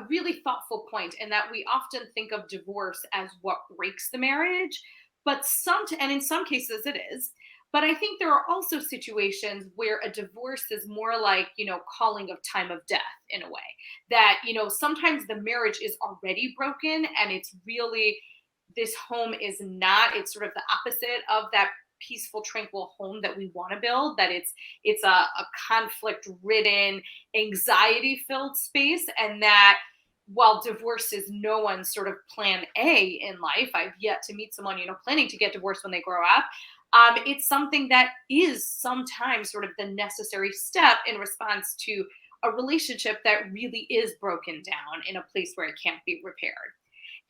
really thoughtful point, in that we often think of divorce as what breaks the marriage, but in some cases it is. But I think there are also situations where a divorce is more like, calling of time of death in a way. That, sometimes the marriage is already broken, and it's really, this home is not, it's sort of the opposite of that peaceful, tranquil home that we want to build, that it's a conflict-ridden, anxiety-filled space, and that while divorce is no one's sort of plan A in life, I've yet to meet someone, planning to get divorced when they grow up. It's something that is sometimes sort of the necessary step in response to a relationship that really is broken down in a place where it can't be repaired.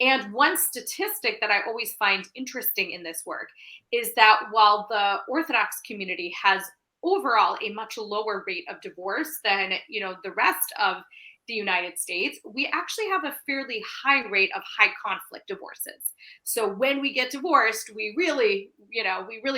And one statistic that I always find interesting in this work is that while the Orthodox community has overall a much lower rate of divorce than, the rest of the United States, we actually have a fairly high rate of high conflict divorces. So when we get divorced, we really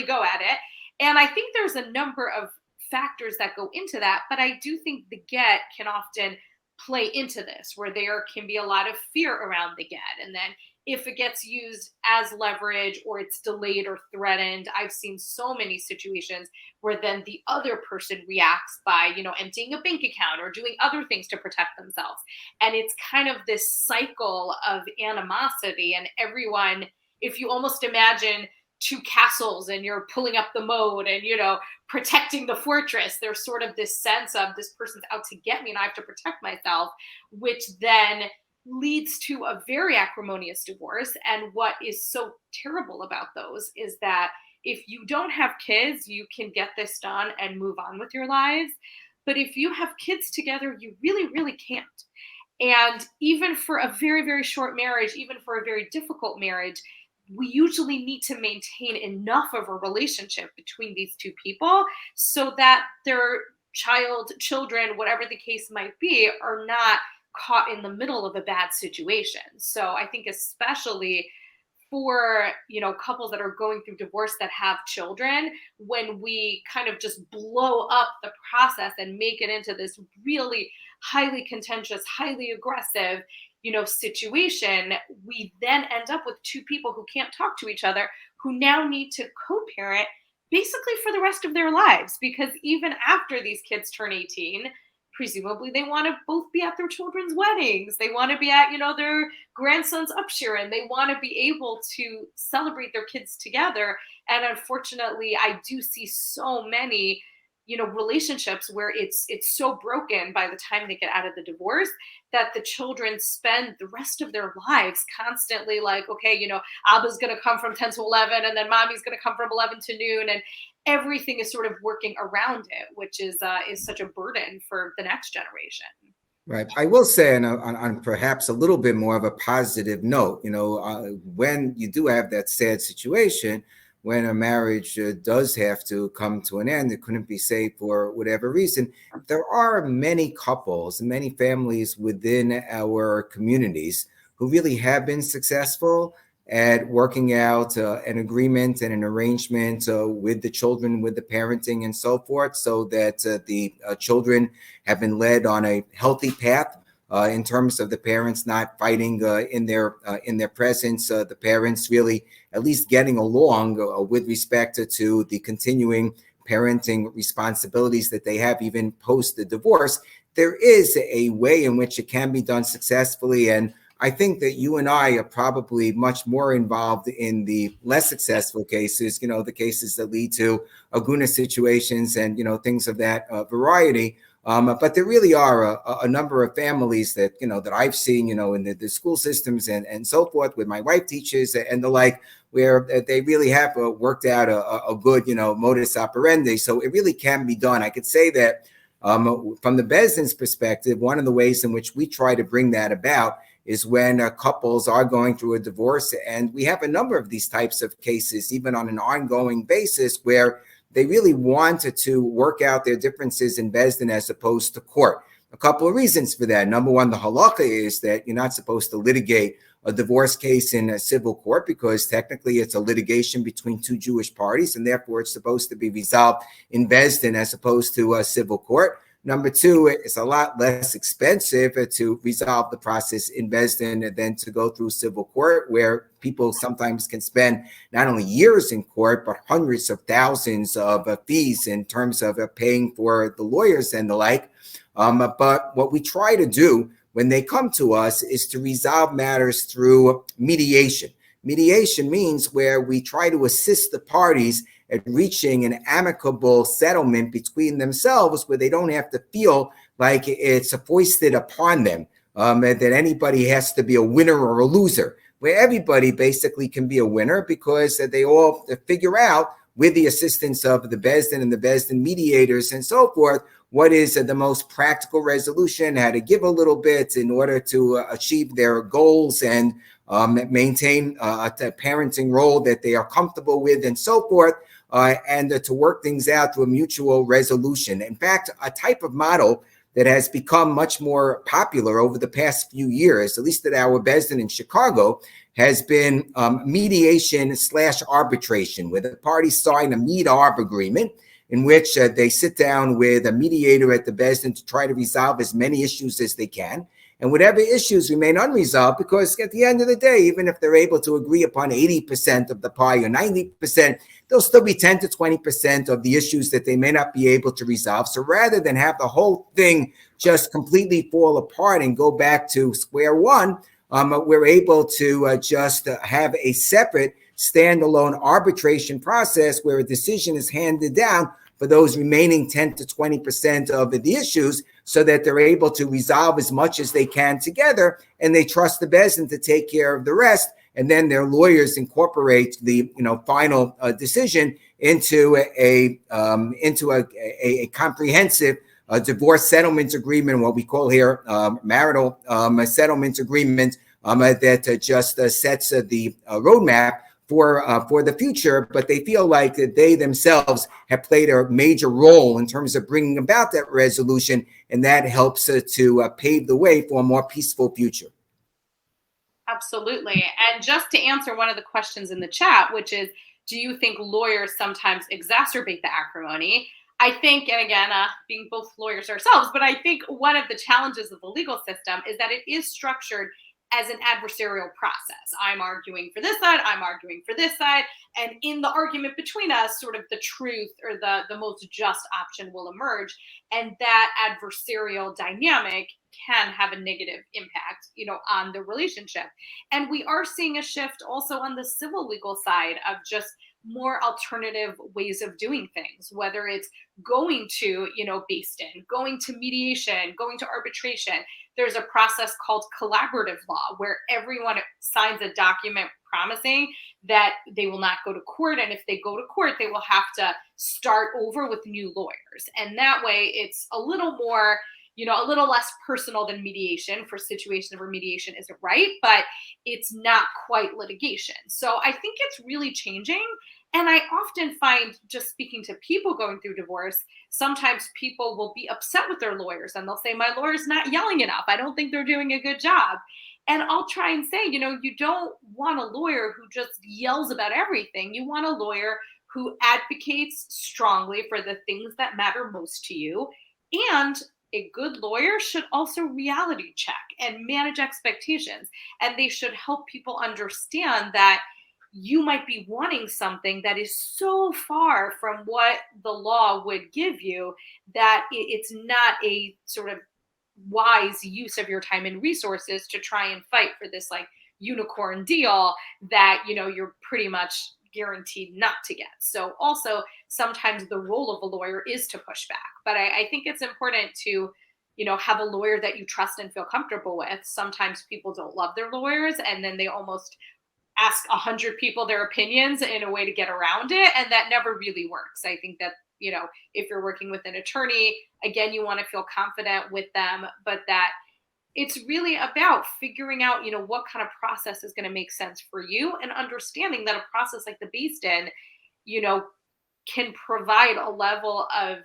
go at it. And I think there's a number of factors that go into that, but I do think the get can often play into this, where there can be a lot of fear around the get. And then if it gets used as leverage or it's delayed or threatened, I've seen so many situations where then the other person reacts by, emptying a bank account or doing other things to protect themselves. And it's kind of this cycle of animosity. And everyone, if you almost imagine two castles and you're pulling up the moat and, protecting the fortress, there's sort of this sense of this person's out to get me and I have to protect myself, which then leads to a very acrimonious divorce. And what is so terrible about those is that if you don't have kids, you can get this done and move on with your lives. But if you have kids together, you really, really can't. And even for a very, very short marriage, even for a very difficult marriage, we usually need to maintain enough of a relationship between these two people so that their children, whatever the case might be, are not caught in the middle of a bad situation. So I think especially for, couples that are going through divorce that have children, when we kind of just blow up the process and make it into this really highly contentious, highly aggressive, situation, we then end up with two people who can't talk to each other, who now need to co-parent basically for the rest of their lives. Because even after these kids turn 18, presumably they want to both be at their children's weddings. They want to be at, their grandson's upshur, and they want to be able to celebrate their kids together. And unfortunately, I do see so many, relationships where it's so broken by the time they get out of the divorce that the children spend the rest of their lives constantly like, okay, Abba's going to come from 10 to 11, and then mommy's going to come from 11 to noon. And everything is sort of working around it, which is such a burden for the next generation. Right. I will say on perhaps a little bit more of a positive note, when you do have that sad situation, when a marriage does have to come to an end, it couldn't be saved for whatever reason, there are many couples, many families within our communities who really have been successful at working out an agreement and an arrangement with the children, with the parenting and so forth, so that the children have been led on a healthy path in terms of the parents not fighting in their presence, the parents really at least getting along with respect to the continuing parenting responsibilities that they have even post the divorce. There is a way in which it can be done successfully, and I think that you and I are probably much more involved in the less successful cases, the cases that lead to aguna situations and, things of that variety. But there really are a number of families that, that I've seen, in the school systems and so forth, with my wife teaches and the like, where they really have worked out a good, modus operandi. So it really can be done. I could say that from the Beis Din's perspective, one of the ways in which we try to bring that about is when couples are going through a divorce. And we have a number of these types of cases, even on an ongoing basis, where they really wanted to work out their differences in Beis Din as opposed to court. A couple of reasons for that. Number one, the halakha is that you're not supposed to litigate a divorce case in a civil court because technically it's a litigation between two Jewish parties, and therefore it's supposed to be resolved in Beis Din as opposed to a civil court. Number two, it's a lot less expensive to resolve the process in Beis Din than to go through civil court, where people sometimes can spend not only years in court, but hundreds of thousands of fees in terms of paying for the lawyers and the like. But what we try to do when they come to us is to resolve matters through mediation. Mediation means where we try to assist the parties at reaching an amicable settlement between themselves, where they don't have to feel like it's foisted upon them. that anybody has to be a winner or a loser, where everybody basically can be a winner because they all figure out, with the assistance of the Beis Din and the Beis Din mediators and so forth, what is the most practical resolution, how to give a little bit in order to achieve their goals and maintain a parenting role that they are comfortable with and so forth, and to work things out through a mutual resolution. In fact, a type of model that has become much more popular over the past few years, at least at our Beis Din in Chicago, has been mediation/arbitration, where the parties sign a meet-arb agreement in which they sit down with a mediator at the Beis Din to try to resolve as many issues as they can. And whatever issues remain unresolved, because at the end of the day, even if they're able to agree upon 80% of the pie or 90%, there'll still be 10 to 20% of the issues that they may not be able to resolve. So rather than have the whole thing just completely fall apart and go back to square one, we're able to just have a separate standalone arbitration process where a decision is handed down for those remaining 10 to 20% of the issues, so that they're able to resolve as much as they can together, and they trust the Beis Din to take care of the rest. And then their lawyers incorporate the final decision into a comprehensive divorce settlement agreement, what we call here marital settlement agreement, that just sets the roadmap for the future. But they feel like that they themselves have played a major role in terms of bringing about that resolution, and that helps to pave the way for a more peaceful future. Absolutely. And just to answer one of the questions in the chat, which is, do you think lawyers sometimes exacerbate the acrimony? I think, and again, being both lawyers ourselves, but I think one of the challenges of the legal system is that it is structured as an adversarial process. I'm arguing for this side, I'm arguing for this side, and in the argument between us, sort of the truth or the most just option will emerge, and that adversarial dynamic can have a negative impact, on the relationship. And we are seeing a shift also on the civil legal side of just more alternative ways of doing things, whether it's going to, Beis Din, going to mediation, going to arbitration. There's a process called collaborative law where everyone signs a document promising that they will not go to court. And if they go to court, they will have to start over with new lawyers. And that way it's a little more, a little less personal than mediation for situations where mediation isn't right, but it's not quite litigation. So I think it's really changing. And I often find, just speaking to people going through divorce, sometimes people will be upset with their lawyers and they'll say, my lawyer's not yelling enough. I don't think they're doing a good job. And I'll try and say, you don't want a lawyer who just yells about everything. You want a lawyer who advocates strongly for the things that matter most to you. And a good lawyer should also reality check and manage expectations. And they should help people understand that you might be wanting something that is so far from what the law would give you that it's not a sort of wise use of your time and resources to try and fight for this like unicorn deal that, you're pretty much guaranteed not to get. So also sometimes the role of a lawyer is to push back, but I think it's important to, have a lawyer that you trust and feel comfortable with. Sometimes people don't love their lawyers and then they almost ask 100 people their opinions in a way to get around it. And that never really works. I think that, if you're working with an attorney, again, you want to feel confident with them, but that it's really about figuring out, what kind of process is going to make sense for you, and understanding that a process like the Beis Din, can provide a level of,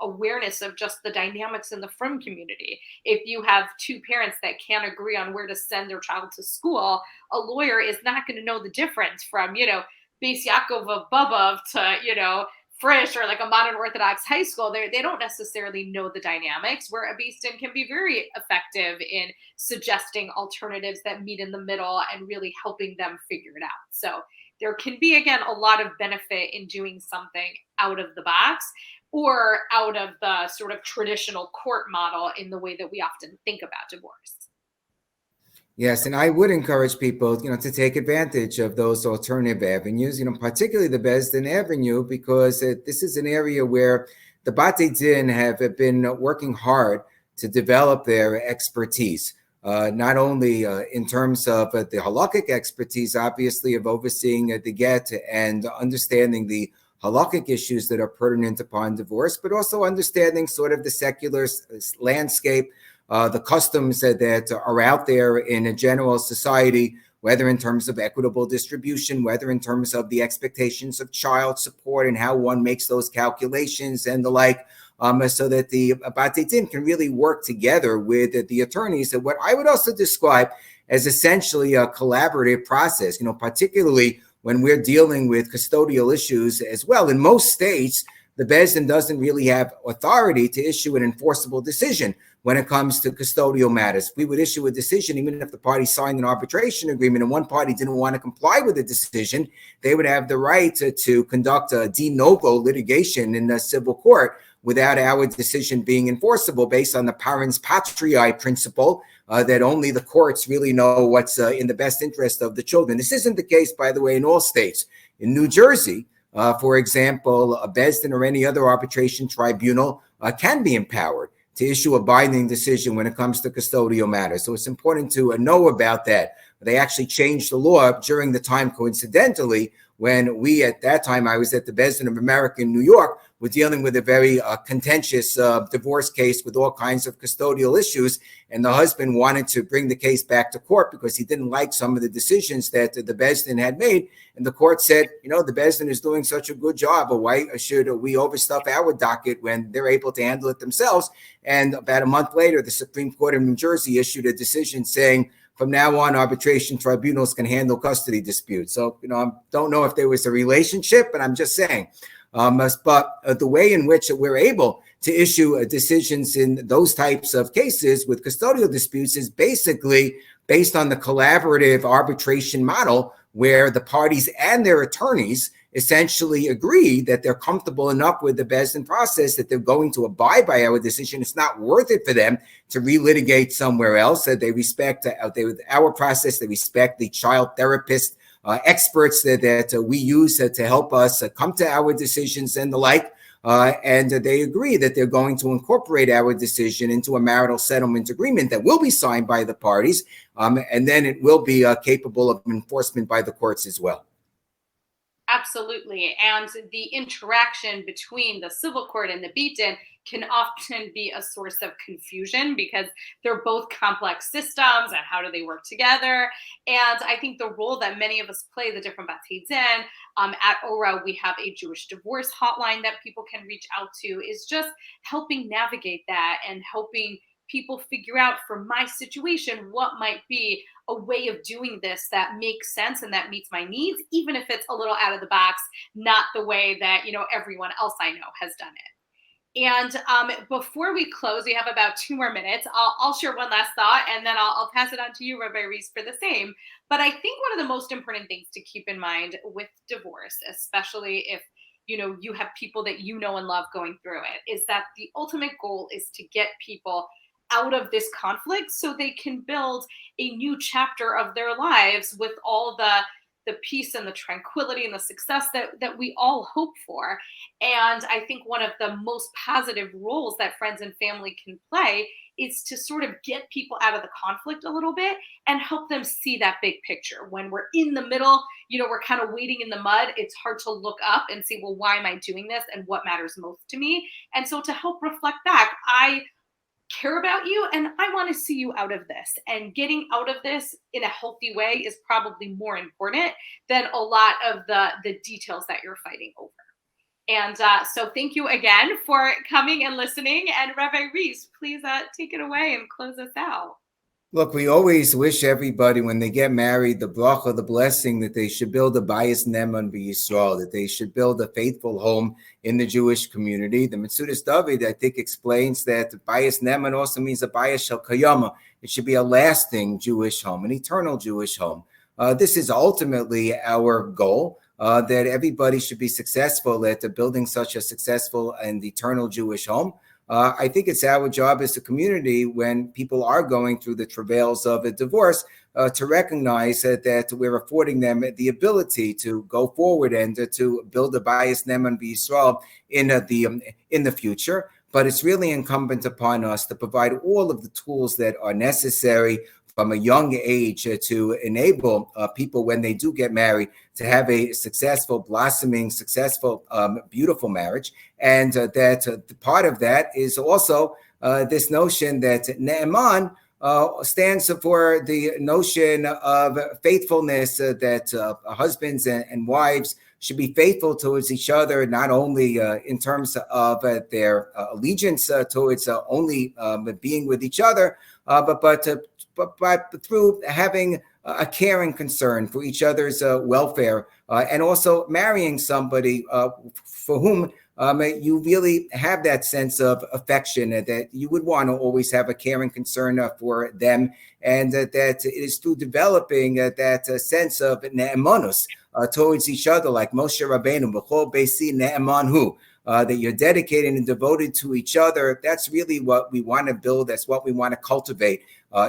awareness of just the dynamics in the frum community. If you have two parents that can't agree on where to send their child to school, a lawyer is not going to know the difference from, Beis Yaakov of Bobov to, Frisch or like a modern Orthodox high school. They don't necessarily know the dynamics, where a Beis Din can be very effective in suggesting alternatives that meet in the middle and really helping them figure it out. So there can be, again, a lot of benefit in doing something out of the box or out of the sort of traditional court model in the way that we often think about divorce. Yes, and I would encourage people, to take advantage of those alternative avenues, particularly the Beis Din avenue, because this is an area where the Batei Din have been working hard to develop their expertise. not only in terms of the halakhic expertise, obviously, of overseeing the get and understanding the halakhic issues that are pertinent upon divorce, but also understanding sort of the secular landscape, the customs that are out there in a general society, whether in terms of equitable distribution, whether in terms of the expectations of child support and how one makes those calculations and the like, so that the Batei Din can really work together with the attorneys at what I would also describe as essentially a collaborative process, particularly when we're dealing with custodial issues as well. In most states, the Beis Din doesn't really have authority to issue an enforceable decision when it comes to custodial matters. We would issue a decision, even if the party signed an arbitration agreement and one party didn't want to comply with the decision, they would have the right to conduct a de novo litigation in the civil court without our decision being enforceable based on the parens patriae principle, that only the courts really know what's in the best interest of the children. This isn't the case, by the way, in all states. In New Jersey, for example, a Beis Din or any other arbitration tribunal can be empowered to issue a binding decision when it comes to custodial matters. So it's important to know about that. They actually changed the law during the time, coincidentally, when we, at that time, I was at the Beis Din of America in New York, were dealing with a very contentious divorce case with all kinds of custodial issues. And the husband wanted to bring the case back to court because he didn't like some of the decisions that the Beis Din had made. And the court said, the Beis Din is doing such a good job. Why should we overstuff our docket when they're able to handle it themselves? And about a month later, the Supreme Court of New Jersey issued a decision saying, from now on, arbitration tribunals can handle custody disputes. So, I don't know if there was a relationship, but I'm just saying. But the way in which we're able to issue decisions in those types of cases with custodial disputes is basically based on the collaborative arbitration model, where the parties and their attorneys essentially agree that they're comfortable enough with the Beis Din process that they're going to abide by our decision. It's not worth it for them to relitigate somewhere else. That they respect our process. They respect the child therapist experts that we use to help us come to our decisions and the like. And they agree that they're going to incorporate our decision into a marital settlement agreement that will be signed by the parties. And then it will be capable of enforcement by the courts as well. Absolutely. And the interaction between the civil court and the Beit Din can often be a source of confusion because they're both complex systems, and how do they work together? And I think the role that many of us play, the different Batei Din, at ORA, we have a Jewish divorce hotline that people can reach out to, is just helping navigate that and helping people figure out, for my situation, what might be a way of doing this that makes sense and that meets my needs, even if it's a little out of the box, not the way that everyone else I know has done it. And before we close, we have about 2 more minutes. I'll share one last thought, and then I'll pass it on to you, Rabbi Reese, for the same. But I think one of the most important things to keep in mind with divorce, especially if you have people that you know and love going through it, is that the ultimate goal is to get people out of this conflict so they can build a new chapter of their lives with all the peace and the tranquility and the success that we all hope for. And I think one of the most positive roles that friends and family can play is to sort of get people out of the conflict a little bit and help them see that big picture. When we're in the middle, we're kind of wading in the mud, it's hard to look up and see, well, why am I doing this and what matters most to me? And so to help reflect back, I care about you and I want to see you out of this. And getting out of this in a healthy way is probably more important than a lot of the details that you're fighting over. And so thank you again for coming and listening. And Rabbi Reese, please take it away and close us out. Look, we always wish everybody when they get married the bracha, the blessing, that they should build a bayis ne'eman b'Yisrael, that they should build a faithful home in the Jewish community. The Metzudas David, I think, explains that bayis ne'eman also means a bayis shel kayama. It should be a lasting Jewish home, an eternal Jewish home. This is ultimately our goal, that everybody should be successful at building such a successful and eternal Jewish home. I think it's our job as a community, when people are going through the travails of a divorce, to recognize that we're affording them the ability to go forward and to build a bayis ne'eman b'Yisrael in the future. but it's really incumbent upon us to provide all of the tools that are necessary from a young age to enable people, when they do get married, to have a successful, blossoming, successful, beautiful marriage. And that part of that is also this notion that Ne'eman stands for the notion of faithfulness, that husbands and wives should be faithful towards each other, not only in terms of their allegiance towards only being with each other, but through having a care and concern for each other's welfare, and also marrying somebody for whom you really have that sense of affection, that you would want to always have a care and concern for them, and that it is through developing that sense of ne'emanus towards each other, like Moshe Rabbeinu, b'chol beisi ne'eman hu, that you're dedicated and devoted to each other. That's really what we want to build. That's what we want to cultivate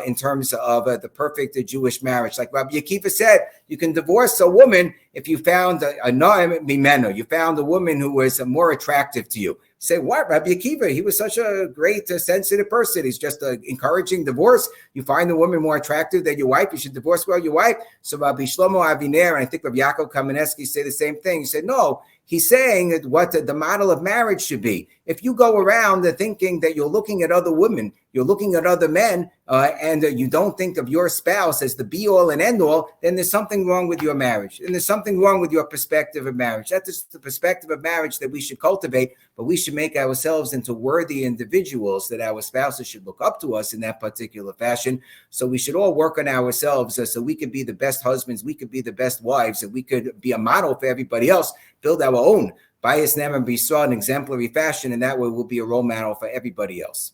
in terms of the perfect Jewish marriage. Like Rabbi Akiva said, you can divorce a woman if you found a na'em mimeno. You found a woman who was more attractive to you. Say, what? Rabbi Akiva, he was such a great, sensitive person. He's just encouraging divorce. You find the woman more attractive than your wife, you should divorce your wife. So Rabbi Shlomo Aviner, and I think Rabbi Yaakov Kamenetsky say the same thing. He said, no, he's saying that what the model of marriage should be. If you go around thinking that you're looking at other women, you're looking at other men, and you don't think of your spouse as the be-all and end-all, then there's something wrong with your marriage. And there's something wrong with your perspective of marriage. That's the perspective of marriage that we should cultivate, but we should make ourselves into worthy individuals, that our spouses should look up to us in that particular fashion. So we should all work on ourselves so we could be the best husbands, we could be the best wives, and we could be a model for everybody else, build our own Bayis Ne'eman B'Yisrael in exemplary fashion, and that way we'll be a role model for everybody else.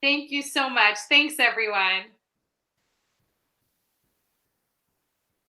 Thank you so much. Thanks, everyone.